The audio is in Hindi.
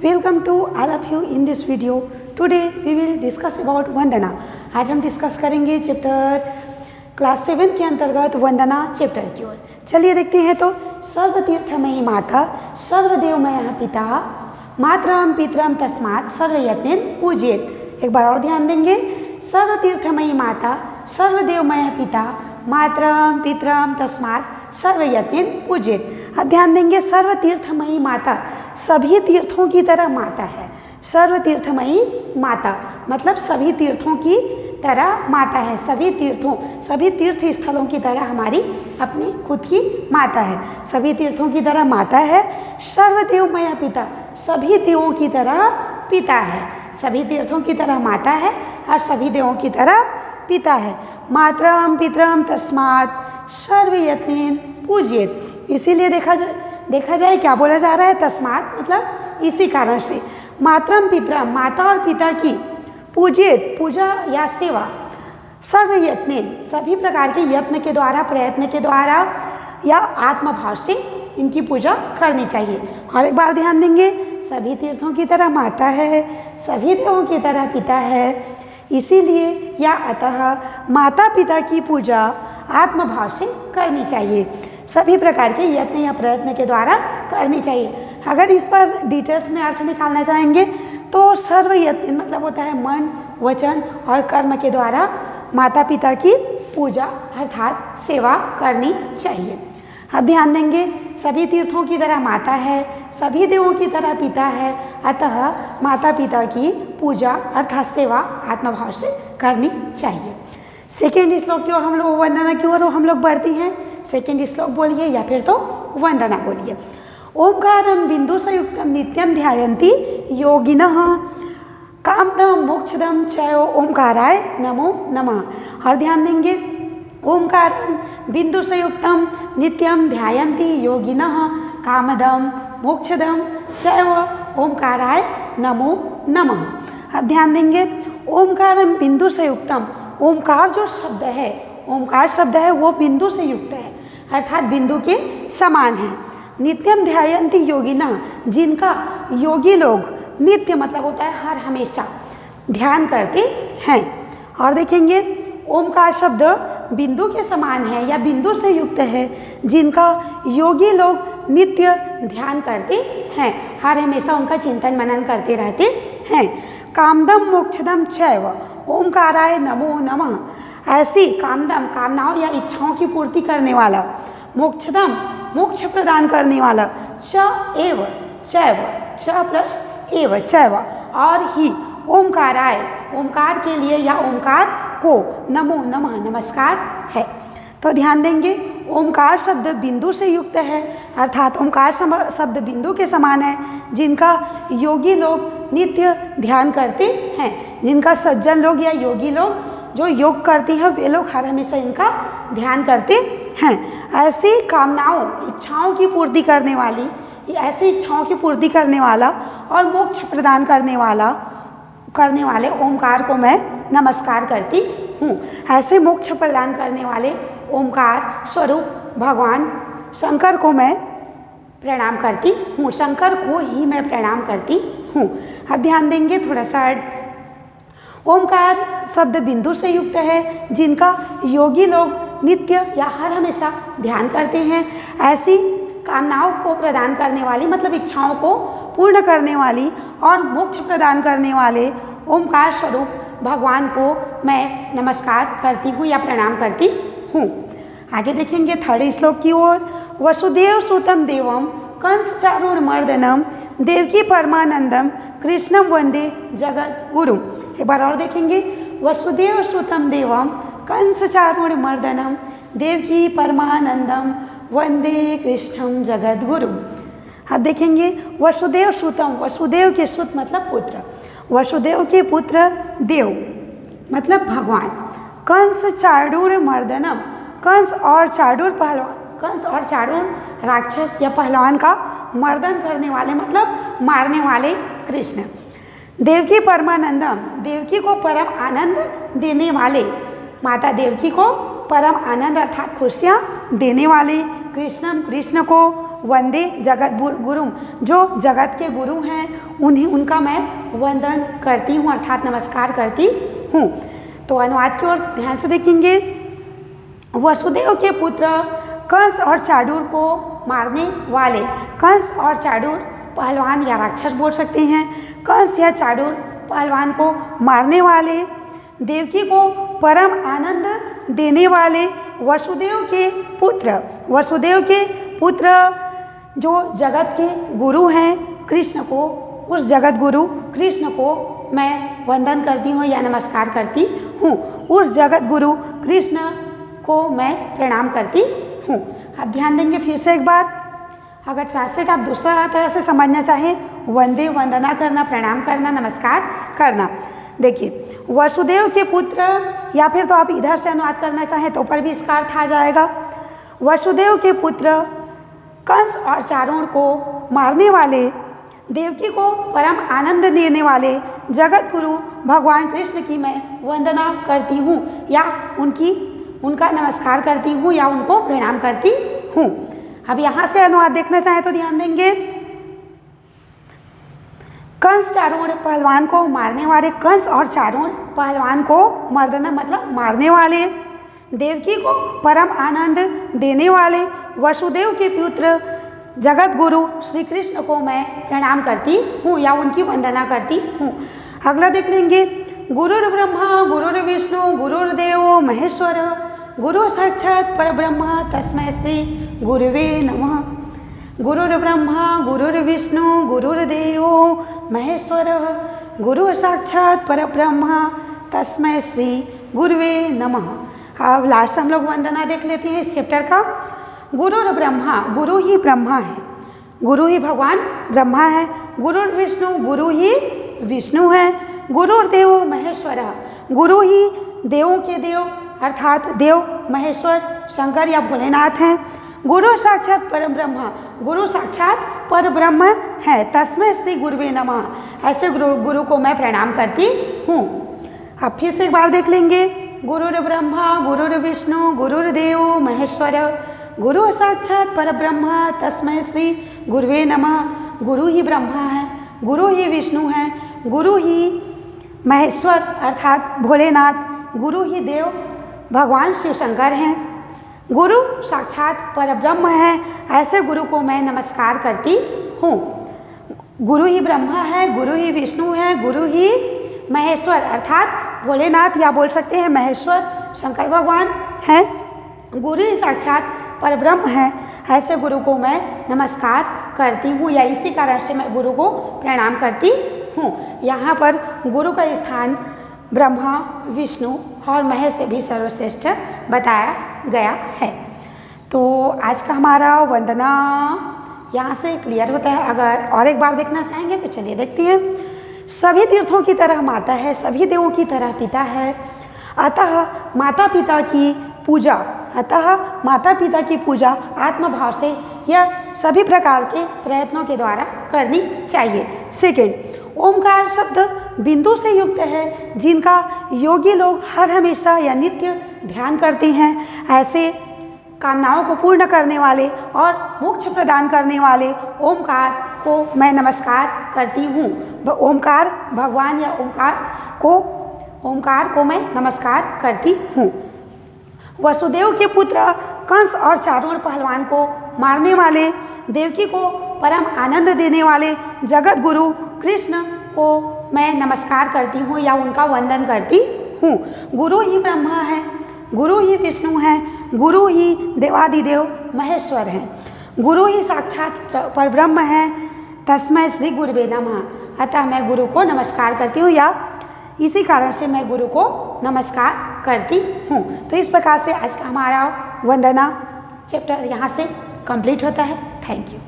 Welcome to all of you in this video. Today we will discuss about वंदना. आज हम डिस्कस करेंगे चैप्टर क्लास 7 के अंतर्गत वंदना चैप्टर की ओर. चलिए देखते हैं. तो सर्वतीर्थमयी माता सर्वदेवमयः पिता मातरम पितरम तस्मात् सर्वयत्नेन पूजयेत्. एक बार और ध्यान देंगे. सर्वतीर्थमयी माता सर्वदेवमयः पिता मातरम पितरम तस्मात् सर्वयत्नेन पूजयेत्. अब ध्यान देंगे. सर्वतीर्थमयी माता सभी तीर्थों की तरह माता है. सर्वतीर्थमयी माता मतलब सभी तीर्थों की तरह माता है. सभी तीर्थ स्थलों की तरह हमारी अपनी खुद की माता है. सभी तीर्थों की तरह माता है. सर्वदेवमय पिता सभी देवों की तरह पिता है. सभी तीर्थों की तरह माता है और सभी देवों की तरह पिता है. मातरम पितरम तस्मात् सर्वयत्नेन पूजयेत्. इसीलिए देखा जाए क्या बोला जा रहा है. तस्मात् मतलब इसी कारण से. मातरम पितरम माता और पिता की पूजयेत् पूजा या सेवा सर्वयत्नेन सभी प्रकार के यत्न के द्वारा प्रयत्न के द्वारा या आत्मभाव से इनकी पूजा करनी चाहिए. और एक बार ध्यान देंगे. सभी तीर्थों की तरह माता है, सभी देवों की तरह पिता है. इसीलिए या अतः माता पिता की पूजा आत्मभाव से करनी चाहिए. सभी प्रकार के यत्न या प्रयत्न के द्वारा करनी चाहिए. अगर इस पर डिटेल्स में अर्थ निकालना चाहेंगे तो सर्वयत्न मतलब होता है मन वचन और कर्म के द्वारा माता पिता की पूजा अर्थात सेवा करनी चाहिए. अब ध्यान देंगे. सभी तीर्थों की तरह माता है, सभी देवों की तरह पिता है. अतः माता पिता की पूजा अर्थात सेवा आत्मभाव से करनी चाहिए. सेकेंड श्लोक की ओर हम लोग वंदना की ओर हम लोग बढ़ती हैं. सेकेंड श्लोक बोलिए या फिर तो वंदना बोलिए. ओंकारं बिंदु संयुक्तं नित्यं ध्यायन्ति योगिनः कामदं मोक्षदं च ओंकाराय नमो नमः. और ध्यान देंगे. ओंकारं बिंदु संयुक्तं नित्यं ध्यायन्ति योगिनः कामदं मोक्षदं च ओंकाराय नमो नमः. अब ध्यान देंगे. ओंकारं बिंदु संयुक्तं ओंकार जो शब्द है, ओंकार शब्द है वो बिंदु से युक्त है अर्थात बिंदु के समान है. नित्यम ध्यायन्ति योगिना जिनका योगी लोग नित्य मतलब होता है हर हमेशा ध्यान करते हैं. और देखेंगे ओमकार शब्द बिंदु के समान है या बिंदु से युक्त है जिनका योगी लोग नित्य ध्यान करते हैं, हर हमेशा उनका चिंतन मनन करते रहते हैं. कामदम मोक्षदम चैव ओंकाराय नमो नमः. ऐसी कामदम कामनाओं या इच्छाओं की पूर्ति करने वाला, मोक्षदम मोक्ष प्रदान करने वाला, च एव चैव च प्लस एव चैव और ही ओंकाराय ओंकार के लिए या ओंकार को नमो नमः नमस्कार है. तो ध्यान देंगे. ओंकार शब्द बिंदु से युक्त है अर्थात ओंकार शब्द बिंदु के समान है जिनका योगी लोग नित्य ध्यान करते हैं. जिनका सज्जन लोग या योगी लोग जो योग करते हैं वे लोग हर हमेशा इनका ध्यान करते हैं. ऐसी कामनाओं इच्छाओं की पूर्ति करने वाली, ऐसी इच्छाओं की पूर्ति करने वाला और मोक्ष प्रदान करने वाले ओंकार को मैं नमस्कार करती हूँ. ऐसे मोक्ष प्रदान करने वाले ओंकार स्वरूप भगवान शंकर को मैं प्रणाम करती हूँ. शंकर को ही मैं प्रणाम करती हूँ. अब ध्यान देंगे थोड़ा सा. ओंकार शब्द बिंदु से युक्त है जिनका योगी लोग नित्य या हर हमेशा ध्यान करते हैं. ऐसी कामनाओं को प्रदान करने वाली मतलब इच्छाओं को पूर्ण करने वाली और मोक्ष प्रदान करने वाले ओंकार स्वरूप भगवान को मैं नमस्कार करती हूँ या प्रणाम करती हूँ. आगे देखेंगे थर्ड श्लोक की ओर. वसुदेव सुतं देवम कंस चारुण मर्दनम देवकी परमानंदम कृष्णम वंदे जगत गुरु. एक बार और देखेंगे. वसुदेव सुतं देवम कंस चारुण मर्दनम देवकी परमानंदम वंदे कृष्णम जगत गुरु. अब देखेंगे. वसुदेव सुतम वसुदेव के सुत मतलब पुत्र, वसुदेव के पुत्र देव मतलब भगवान. कंस चारूर मर्दनम कंस और चारूर पहलवान, कंस और चारूर राक्षस या पहलवान का मर्दन करने वाले मतलब मारने वाले कृष्ण. देवकी परमानंदम देवकी को परम आनंद देने वाले, माता देवकी को परम आनंद अर्थात खुशियाँ देने वाले कृष्णम कृष्ण को वंदे जगत गुरु, जो जगत के गुरु हैं उन्हें उनका मैं वंदन करती हूँ अर्थात नमस्कार करती हूँ। तो अनुवाद की ओर ध्यान से देखेंगे। वसुदेव के पुत्र कंस और चाडूर को मारने वाले, कंस और चाडूर पहलवान या राक्षस बोल सकते हैं, कंस या चाडूर पहलवान को मारने वाले, देवकी को परम आनंद देने वाले वसुदेव के पुत्र, वसुदेव के पुत्र जो जगत के गुरु हैं कृष्ण को, उस जगत गुरु कृष्ण को मैं वंदन करती हूँ या नमस्कार करती हूँ, उस जगत गुरु कृष्ण को मैं प्रणाम करती हूँ। अब ध्यान देंगे फिर से एक बार, अगर ट्रांसलेट आप दूसरा तरह से समझना चाहें, वंदे वंदना करना, प्रणाम करना, नमस्कार करना। देखिए वसुदेव के पुत्र, या फिर तो आप इधर से अनुवाद करना चाहें तो ऊपर भी इसका अर्थ आ जाएगा। वसुदेव के पुत्र कंस और चारों को मारने वाले, देवकी को परम आनंद देने वाले जगत गुरु भगवान कृष्ण की मैं वंदना करती हूँ या उनका नमस्कार करती हूँ या उनको प्रणाम करती हूँ। अब यहाँ से अनुवाद देखना चाहें तो ध्यान देंगे। कंस चारों पहलवान को मारने वाले, कंस और चारों पहलवान को मर्दना मतलब मारने वाले, देवकी को परम आनंद देने वाले वसुदेव के पुत्र जगत गुरु श्री कृष्ण को मैं प्रणाम करती हूँ या उनकी वंदना करती हूँ। अगला देख लेंगे। गुरुर् ब्रह्मा गुरुर्विष्णु गुरुर्देवो महेश्वर, गुरु साक्षात परब्रह्म तस्मै श्री गुरुवे नमः। गुरुर्ब्रह्मा गुरुर्विष्णु गुरुर्देवो महेश्वर, गुरु साक्षात परब्रह्म तस्मै श्री गुरुवे नमः। अब लास्ट हम लोग वंदना देख लेते हैं इस चैप्टर का। गुरुर् ब्रह्मा, गुरु ही ब्रह्मा है, गुरु ही भगवान ब्रह्मा है। गुरुर्विष्णु, गुरु ही विष्णु है। गुरुर्देवो महेश्वर, गुरु ही देवों के देव अर्थात देव महेश्वर शंकर या भोलेनाथ हैं। गुरु साक्षात परब्रह्म, गुरु साक्षात परब्रह्म है। तस्मै श्री गुरुवे नमः, ऐसे गुरु को मैं प्रणाम करती हूँ। अब फिर से एक बार देख लेंगे। गुरुर् ब्रह्मा गुरुर्विष्णु गुरुर्देवो महेश्वर, गुरु साक्षात परब्रह्म तस्मै श्री गुरुवे नमः। गुरु ही ब्रह्मा है, गुरु ही विष्णु है, गुरु ही महेश्वर अर्थात भोलेनाथ, गुरु ही देव भगवान शिव शंकर हैं। गुरु साक्षात परब्रह्म है, ऐसे गुरु को मैं नमस्कार करती हूँ। गुरु ही ब्रह्मा है, गुरु ही विष्णु है, गुरु ही महेश्वर अर्थात भोलेनाथ या बोल सकते हैं महेश्वर शंकर भगवान हैं। गुरु ही साक्षात परब्रह्म है, ऐसे गुरु को मैं नमस्कार करती हूँ या इसी कारण से मैं गुरु को प्रणाम करती हूँ। यहाँ पर गुरु का स्थान ब्रह्मा विष्णु और महेश से भी सर्वश्रेष्ठ बताया गया है। तो आज का हमारा वंदना यहाँ से क्लियर होता है। अगर और एक बार देखना चाहेंगे तो चलिए देखते हैं। सभी तीर्थों की तरह माता है, सभी देवों की तरह पिता है, अतः माता पिता की पूजा, अतः माता पिता की पूजा आत्मभाव से या सभी प्रकार के प्रयत्नों के द्वारा करनी चाहिए। सेकेंड, ओमकार शब्द बिंदु से युक्त है, जिनका योगी लोग हर हमेशा या नित्य ध्यान करते हैं। ऐसे कामनाओं को पूर्ण करने वाले और मोक्ष प्रदान करने वाले ओमकार को मैं नमस्कार करती हूँ। ओमकार भगवान या ओमकार को मैं नमस्कार करती हूँ। वसुदेव के पुत्र कंस और चारों पहलवान को मारने वाले, देवकी को परम आनंद देने वाले जगत गुरु कृष्ण को मैं नमस्कार करती हूँ या उनका वंदन करती हूँ। गुरु ही ब्रह्मा है, गुरु ही विष्णु है, गुरु ही देवादिदेव महेश्वर हैं, गुरु ही साक्षात परब्रह्म है। तस्मै श्री गुरुवे नमः, अतः मैं गुरु को नमस्कार करती हूँ या इसी कारण से मैं गुरु को नमस्कार करती हूँ। तो इस प्रकार से आज का हमारा वंदना चैप्टर यहाँ से कंप्लीट होता है। Thank you.